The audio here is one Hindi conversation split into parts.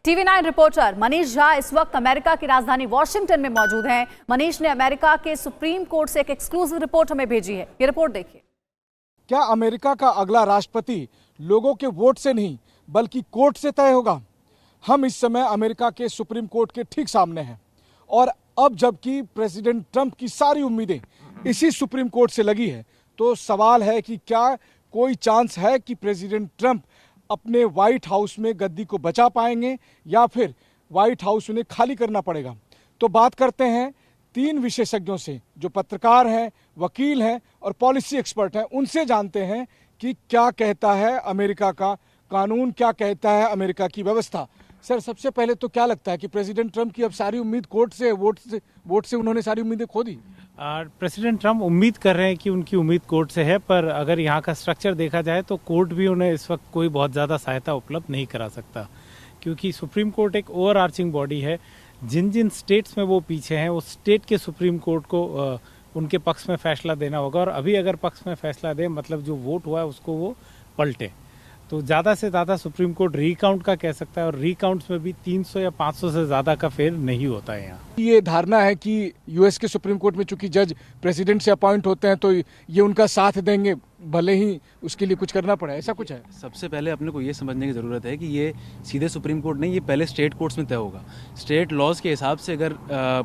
TV9 रिपोर्टर मनीष झा इस वक्त अमेरिका की राजधानी वॉशिंगटन में मौजूद हैं। मनीष ने अमेरिका के सुप्रीम कोर्ट से एक एक्सक्लूसिव रिपोर्ट हमें भेजी है। ये रिपोर्ट देखिए। क्या अमेरिका का अगला राष्ट्रपति लोगों के वोट से नहीं बल्कि कोर्ट से तय होगा? हम इस समय अमेरिका के सुप्रीम कोर्ट के ठीक सामने हैं और अब जबकि प्रेसिडेंट ट्रंप की सारी उम्मीदें इसी सुप्रीम कोर्ट से लगी है, तो सवाल है कि क्या कोई चांस है कि प्रेसिडेंट ट्रंप अपने व्हाइट हाउस में गद्दी को बचा पाएंगे या फिर व्हाइट हाउस उन्हें खाली करना पड़ेगा? तो बात करते हैं तीन विशेषज्ञों से जो पत्रकार हैं, वकील हैं और पॉलिसी एक्सपर्ट हैं। उनसे जानते हैं कि क्या कहता है अमेरिका का कानून, क्या कहता है अमेरिका की व्यवस्था। सर, सबसे पहले तो क्या लगता है कि प्रेसिडेंट ट्रंप की अब सारी उम्मीद कोर्ट से वोट से उन्होंने सारी उम्मीदें खो दी? प्रेसिडेंट ट्रंप उम्मीद कर रहे हैं कि उनकी उम्मीद कोर्ट से है, पर अगर यहाँ का स्ट्रक्चर देखा जाए तो कोर्ट भी उन्हें इस वक्त कोई बहुत ज़्यादा सहायता उपलब्ध नहीं करा सकता, क्योंकि सुप्रीम कोर्ट एक ओवर आर्चिंग बॉडी है। जिन जिन स्टेट्स में वो पीछे हैं उस स्टेट के सुप्रीम कोर्ट को उनके पक्ष में फैसला देना होगा, और अभी अगर पक्ष में फैसला दे मतलब जो वोट हुआ है उसको वो पलटे, तो ज़्यादा से ज़्यादा सुप्रीम कोर्ट रीकाउंट का कह सकता है, और रीकाउंट्स में भी 300 या 500 से ज़्यादा का फेर नहीं होता है यहाँ। ये धारणा है कि यूएस के सुप्रीम कोर्ट में चूंकि जज प्रेसिडेंट से अपॉइंट होते हैं तो ये उनका साथ देंगे भले ही उसके लिए कुछ करना पड़े, ऐसा कुछ है? सबसे पहले अपने को ये समझने की ज़रूरत है कि ये सीधे सुप्रीम कोर्ट नहीं, ये पहले स्टेट कोर्ट्स में तय होगा। स्टेट लॉज के हिसाब से अगर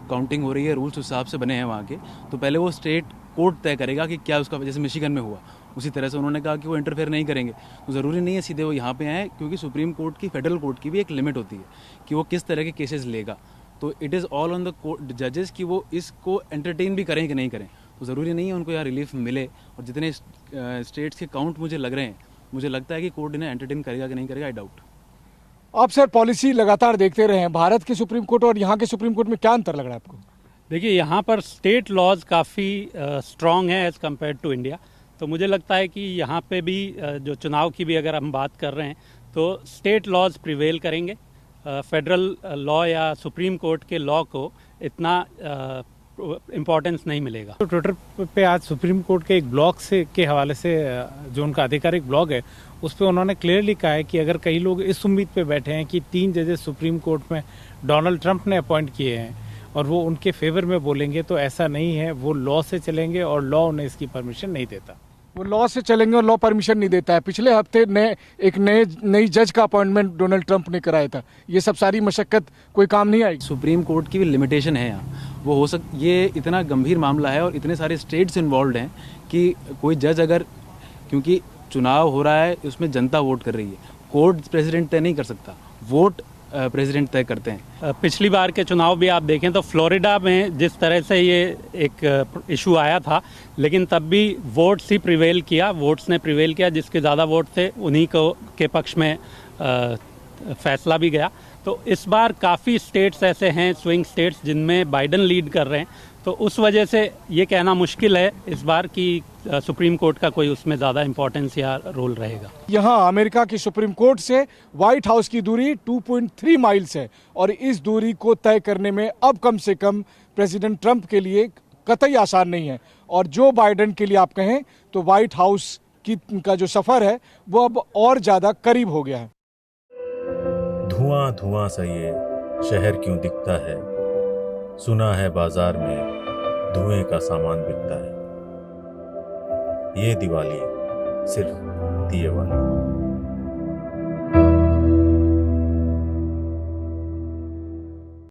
काउंटिंग हो रही है, रूल्स उस हिसाब से बने हैं वहाँ के, तो पहले वो स्टेट कोर्ट तय करेगा कि क्या उसका, जैसे मिशिगन में हुआ उसी तरह से उन्होंने कहा कि वो इंटरफेयर नहीं करेंगे। तो ज़रूरी नहीं है सीधे वो यहाँ पे आए, क्योंकि सुप्रीम कोर्ट की, फेडरल कोर्ट की भी एक लिमिट होती है कि वो किस तरह के केसेस लेगा। तो it is all on the जजेस कि वो इसको एंटरटेन भी करें कि नहीं करें। तो ज़रूरी नहीं है उनको यहाँ रिलीफ मिले, और जितने स्टेट्स के काउंट मुझे लग रहे हैं, मुझे लगता है कि कोर्ट इन्हें एंटरटेन करेगा कि नहीं करेगा, आई डाउट। आप सर पॉलिसी लगातार देखते रहे हैं, भारत के सुप्रीम कोर्ट और यहाँ के सुप्रीम कोर्ट में क्या अंतर लग रहा है आपको? देखिए, यहाँ पर स्टेट लॉज काफ़ी स्ट्रॉन्ग है एज़ कम्पेयर टू इंडिया, तो मुझे लगता है कि यहाँ पे भी जो चुनाव की भी अगर हम बात कर रहे हैं तो स्टेट लॉज प्रिवेल करेंगे। फेडरल लॉ या सुप्रीम कोर्ट के लॉ को इतना इम्पोर्टेंस नहीं मिलेगा। तो ट्विटर पे आज सुप्रीम कोर्ट के एक ब्लॉग से के हवाले से जो उनका आधिकारिक ब्लॉग है उस पर उन्होंने क्लियरली कहा है कि अगर कई लोग इस उम्मीद पे बैठे हैं कि 3 जजेस सुप्रीम कोर्ट में डोनाल्ड ट्रंप ने अपॉइंट किए हैं और वो उनके फेवर में बोलेंगे, तो ऐसा नहीं है। वो लॉ से चलेंगे और लॉ उन्हें इसकी परमिशन नहीं देता। वो लॉ से चलेंगे और लॉ परमिशन नहीं देता है। पिछले हफ्ते नई जज का अपॉइंटमेंट डोनाल्ड ट्रंप ने कराया था। ये सब सारी मशक्कत कोई काम नहीं आई। सुप्रीम कोर्ट की भी लिमिटेशन है यहाँ, वो हो ये इतना गंभीर मामला है और इतने सारे स्टेट्स इन्वॉल्व हैं कि कोई जज अगर, क्योंकि चुनाव हो रहा है उसमें जनता वोट कर रही है, कोर्ट प्रेसिडेंट तय नहीं कर सकता, वोट प्रेसिडेंट तय करते हैं। पिछली बार के चुनाव भी आप देखें तो फ्लोरिडा में जिस तरह से ये एक इशू आया था, लेकिन तब भी वोट्स ही प्रिवेल किया, वोट्स ने प्रिवेल किया, जिसके ज़्यादा वोट थे उन्हीं को के पक्ष में फैसला भी गया। तो इस बार काफ़ी स्टेट्स ऐसे हैं, स्विंग स्टेट्स, जिनमें बाइडन लीड कर रहे हैं, तो उस वजह से ये कहना मुश्किल है इस बार कि सुप्रीम कोर्ट का कोई उसमें ज़्यादा इम्पोर्टेंस या रोल रहेगा। यहाँ अमेरिका की सुप्रीम कोर्ट से व्हाइट हाउस की दूरी 2.3 माइल्स है और इस दूरी को तय करने में अब कम से कम प्रेसिडेंट ट्रंप के लिए कतई आसान नहीं है, और जो बाइडन के लिए आप कहें तो व्हाइट हाउस का जो सफ़र है वो अब और ज़्यादा करीब हो गया है। धुआं धुआं सा ये शहर क्यों दिखता है, सुना है बाजार में धुएं का सामान बिकता है, ये दिवाली सिर्फ दिए वाली।